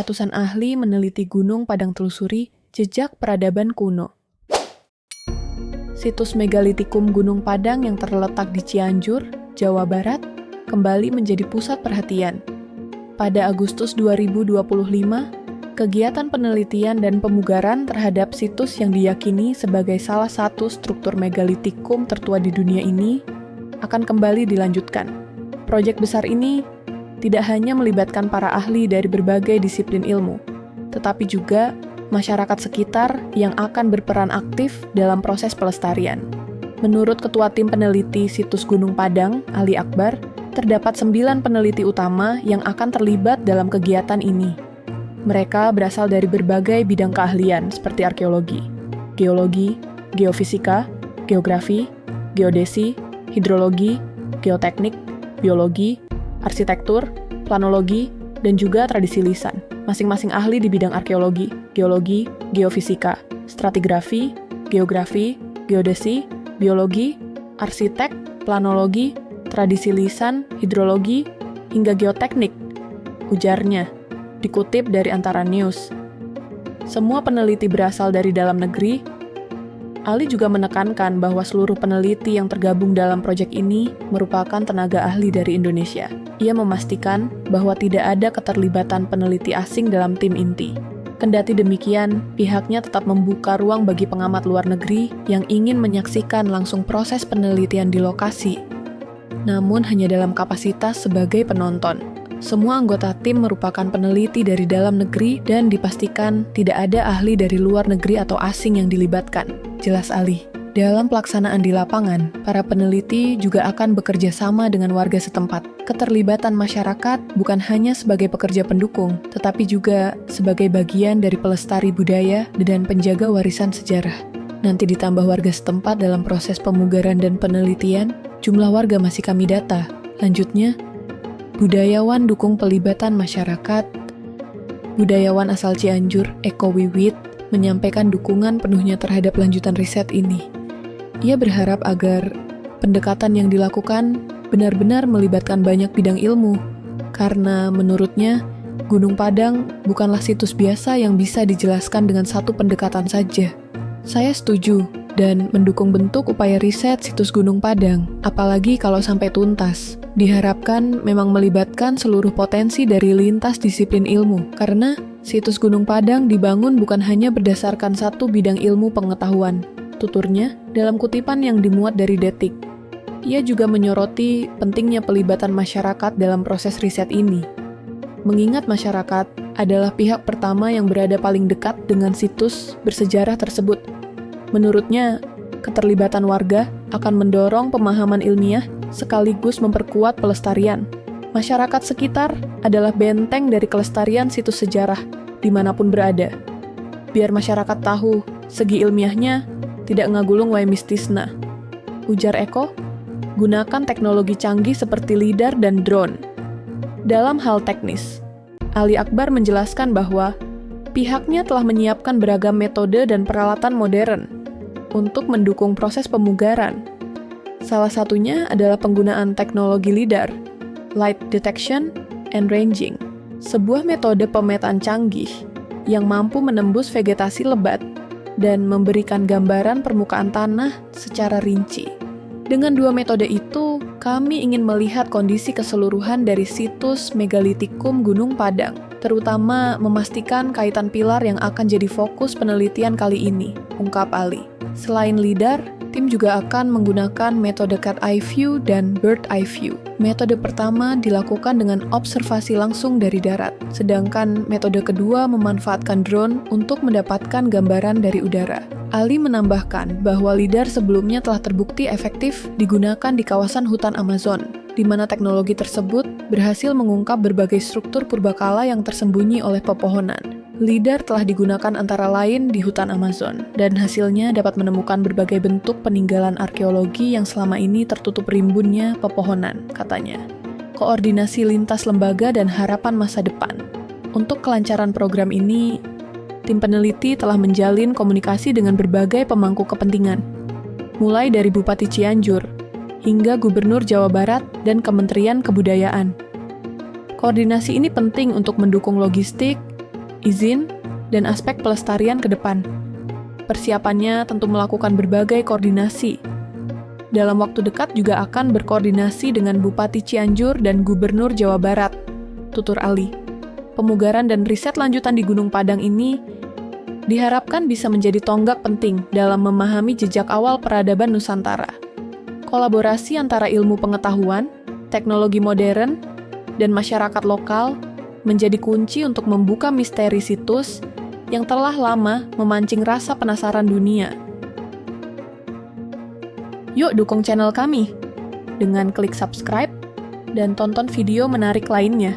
ratusan ahli meneliti Gunung Padang Telusuri, jejak peradaban kuno. Situs Megalitikum Gunung Padang yang terletak di Cianjur, Jawa Barat, kembali menjadi pusat perhatian. Pada Agustus 2025, kegiatan penelitian dan pemugaran terhadap situs yang diyakini sebagai salah satu struktur megalitikum tertua di dunia ini akan kembali dilanjutkan. Proyek besar ini tidak hanya melibatkan para ahli dari berbagai disiplin ilmu, tetapi juga masyarakat sekitar yang akan berperan aktif dalam proses pelestarian. Menurut Ketua Tim Peneliti Situs Gunung Padang, Ali Akbar, terdapat 9 peneliti utama yang akan terlibat dalam kegiatan ini. Mereka berasal dari berbagai bidang keahlian seperti arkeologi, geologi, geofisika, geografi, geodesi, hidrologi, geoteknik, biologi, arsitektur, planologi, dan juga tradisi lisan. Masing-masing ahli di bidang arkeologi, geologi, geofisika, stratigrafi, geografi, geodesi, biologi, arsitek, planologi, tradisi lisan, hidrologi, hingga geoteknik, ujarnya, dikutip dari Antara News. Semua peneliti berasal dari dalam negeri. Ali juga menekankan bahwa seluruh peneliti yang tergabung dalam proyek ini merupakan tenaga ahli dari Indonesia. Ia memastikan bahwa tidak ada keterlibatan peneliti asing dalam tim inti. Kendati demikian, pihaknya tetap membuka ruang bagi pengamat luar negeri yang ingin menyaksikan langsung proses penelitian di lokasi, namun hanya dalam kapasitas sebagai penonton. Semua anggota tim merupakan peneliti dari dalam negeri dan dipastikan tidak ada ahli dari luar negeri atau asing yang dilibatkan, jelas Ali. Dalam pelaksanaan di lapangan, para peneliti juga akan bekerja sama dengan warga setempat. Keterlibatan masyarakat bukan hanya sebagai pekerja pendukung, tetapi juga sebagai bagian dari pelestari budaya dan penjaga warisan sejarah. Nanti ditambah warga setempat dalam proses pemugaran dan penelitian, jumlah warga masih kami data. Lanjutnya, budayawan dukung pelibatan masyarakat. Budayawan asal Cianjur, Eko Wiwit, menyampaikan dukungan penuhnya terhadap lanjutan riset ini. Ia berharap agar pendekatan yang dilakukan benar-benar melibatkan banyak bidang ilmu, karena menurutnya, Gunung Padang bukanlah situs biasa yang bisa dijelaskan dengan satu pendekatan saja. Saya setuju dan mendukung bentuk upaya riset situs Gunung Padang, apalagi kalau sampai tuntas. Diharapkan memang melibatkan seluruh potensi dari lintas disiplin ilmu, karena situs Gunung Padang dibangun bukan hanya berdasarkan satu bidang ilmu pengetahuan, tuturnya dalam kutipan yang dimuat dari Detik. Ia juga menyoroti pentingnya pelibatan masyarakat dalam proses riset ini. Mengingat masyarakat adalah pihak pertama yang berada paling dekat dengan situs bersejarah tersebut. Menurutnya, keterlibatan warga akan mendorong pemahaman ilmiah sekaligus memperkuat pelestarian. Masyarakat sekitar adalah benteng dari kelestarian situs sejarah dimanapun berada. Biar masyarakat tahu segi ilmiahnya tidak ngagulung wae mistisna. Ujar Eko, gunakan teknologi canggih seperti lidar dan drone. Dalam hal teknis, Ali Akbar menjelaskan bahwa pihaknya telah menyiapkan beragam metode dan peralatan modern untuk mendukung proses pemugaran. Salah satunya adalah penggunaan teknologi lidar, light detection and ranging, sebuah metode pemetaan canggih yang mampu menembus vegetasi lebat dan memberikan gambaran permukaan tanah secara rinci. Dengan dua metode itu, kami ingin melihat kondisi keseluruhan dari situs Megalitikum Gunung Padang, terutama memastikan kaitan pilar yang akan jadi fokus penelitian kali ini, ungkap Ali. Selain lidar, tim juga akan menggunakan metode cat eye view dan bird eye view. Metode pertama dilakukan dengan observasi langsung dari darat, sedangkan metode kedua memanfaatkan drone untuk mendapatkan gambaran dari udara. Ali menambahkan bahwa lidar sebelumnya telah terbukti efektif digunakan di kawasan hutan Amazon, di mana teknologi tersebut berhasil mengungkap berbagai struktur purbakala yang tersembunyi oleh pepohonan. Lidar telah digunakan antara lain di hutan Amazon, dan hasilnya dapat menemukan berbagai bentuk peninggalan arkeologi yang selama ini tertutup rimbunnya pepohonan, katanya. Koordinasi lintas lembaga dan harapan masa depan. Untuk kelancaran program ini, tim peneliti telah menjalin komunikasi dengan berbagai pemangku kepentingan, mulai dari Bupati Cianjur, hingga Gubernur Jawa Barat dan Kementerian Kebudayaan. Koordinasi ini penting untuk mendukung logistik, izin, dan aspek pelestarian ke depan. Persiapannya tentu melakukan berbagai koordinasi. Dalam waktu dekat juga akan berkoordinasi dengan Bupati Cianjur dan Gubernur Jawa Barat, tutur Ali. Pemugaran dan riset lanjutan di Gunung Padang ini diharapkan bisa menjadi tonggak penting dalam memahami jejak awal peradaban Nusantara. Kolaborasi antara ilmu pengetahuan, teknologi modern, dan masyarakat lokal menjadi kunci untuk membuka misteri situs yang telah lama memancing rasa penasaran dunia. Yuk dukung channel kami dengan klik subscribe dan tonton video menarik lainnya.